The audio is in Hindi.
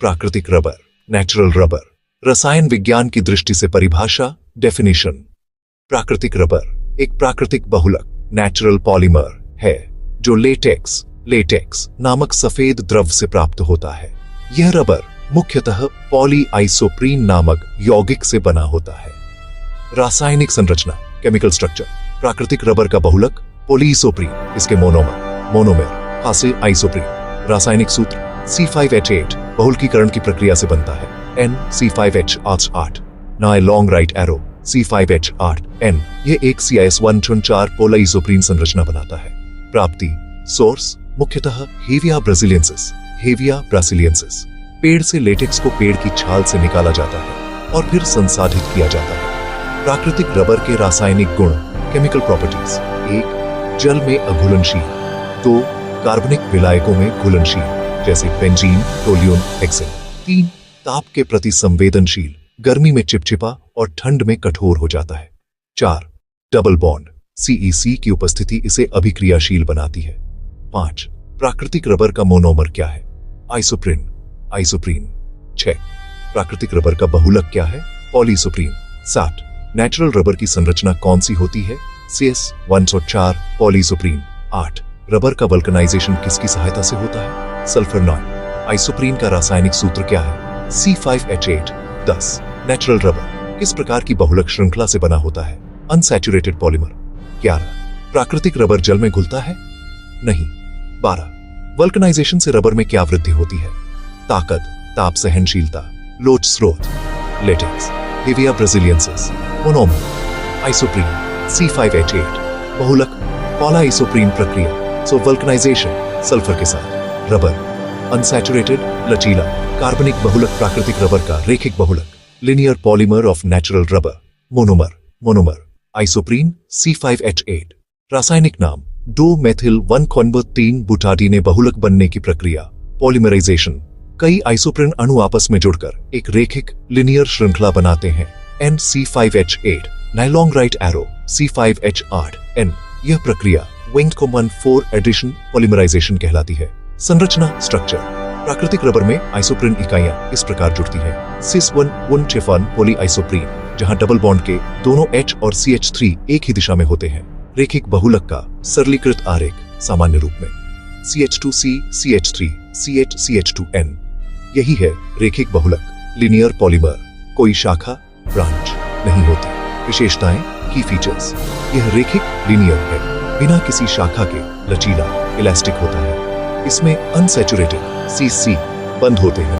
प्राकृतिक रबर, नेचुरल रबर। रसायन विज्ञान की दृष्टि से परिभाषा, डेफिनेशन। प्राकृतिक रबर एक प्राकृतिक बहुलक, नेचुरल पॉलीमर है जो लेटेक्स नामक सफेद द्रव से प्राप्त होता है। यह रबर मुख्यतः पॉलीआइसोप्रीन नामक यौगिक से बना होता है। रासायनिक संरचना, केमिकल स्ट्रक्चर। प्राकृतिक रबर का बहुलक पॉलीइसोप्रीन, इसके मोनोमेर फासे आइसोप्रीन। रासायनिक सूत्र C5H8 बहुलकीकरण की प्रक्रिया से बनता है NC5H8 ना लॉन्ग राइट एरो C5H8N। यह एक CIS1 पोलाइसोप्रीन संरचना बनाता है। प्राप्ति, सोर्स मुख्यतः हेविया ब्रासिलियंसिस। पेड़ से लेटेक्स को पेड़ की छाल से निकाला जाता है और फिर संसाधित किया जाता है। प्राकृतिक रबर के रासायनिक गुण, केमिकल प्रॉपर्टीज। 1. जल में अघुलनशील। 2. कार्बनिक विलायकों में घुलनशील जैसे बेंजीन, टोल्यून, हेक्सेन। 3. ताप के प्रति संवेदनशील, गर्मी में चिपचिपा और ठंड में कठोर हो जाता है। 4. डबल बॉन्ड, CEC की उपस्थिति इसे अभिक्रियाशील बनाती है। 5. प्राकृतिक रबर का मोनोमर क्या है? आइसोप्रीन। 6. प्राकृतिक रबर का बहुलक क्या है? पॉलीइसोप्रीन। 7. नेचुरल रबर की संरचना कौन सी होती है? CS104 पॉलीइसोप्रीन। 8. रबर का वल्कनाइजेशन किसकी सहायता से होता है? सल्फर 9। आइसोप्रीन का रासायनिक सूत्र क्या है? C5H8। 10. नेचुरल रबर किस प्रकार की बहुलक श्रृंखला से बना होता है? Unsaturated polymer. 11. प्राकृतिक रबर जल में घुलता है? नहीं। 12. वल्कनाइजेशन से रबर में क्या वृद्धि होती है? ताकत, ताप सहनशीलता, लोच स्रोत। Latex, Hevea brasiliensis. Monomer, isoprene, C5H8। बहुलक, पॉलाइसोप्रीन प्रक्रिया, सो वल्कनाइजेशन, सल्फर के साथ। रबर, अनसैचुरेटेड, लचीला, कार्बनिक बहुलक। प्राकृतिक रबर का रेखिक बहुलक, linear polymer of natural rubber. Monomer, isoprene, C5H8। रासायनिक नाम 2-मेथिल-1-3 बुटाडीन। बहुलक बनने की प्रक्रिया, पॉलीमराइजेशन। कई आइसोप्रीन अणु आपस में जुड़कर एक रेखिक लिनियर श्रृंखला बनाते हैं NC5H8 नाइलॉन्ग राइट एरो C5H8N। यह प्रक्रिया Winged-4 एडिशन पॉलीमराइजेशन कहलाती है। संरचना, स्ट्रक्चर। प्राकृतिक रबर में आइसोप्रीन इकाइयां इस प्रकार जुड़ती हैं। cis1 पॉलीआइसोप्रीन, जहां डबल बॉन्ड के दोनों H और CH3 एक ही दिशा में होते हैं। रेखिक बहुलक का सरलीकृत आरेख, सामान्य रूप में CH2C CH3 CH CH2N। यही है रेखिक बहुलक, लिनियर पॉलीमर। कोई शाखा, ब्रांच नहीं होती। विशेषताएं, की फीचर्स। यह रेखिक, लिनियर है, बिना किसी शाखा के, लचीला, इलास्टिक होता है। इसमें अनसैचुरेटेड CC बंद होते हैं।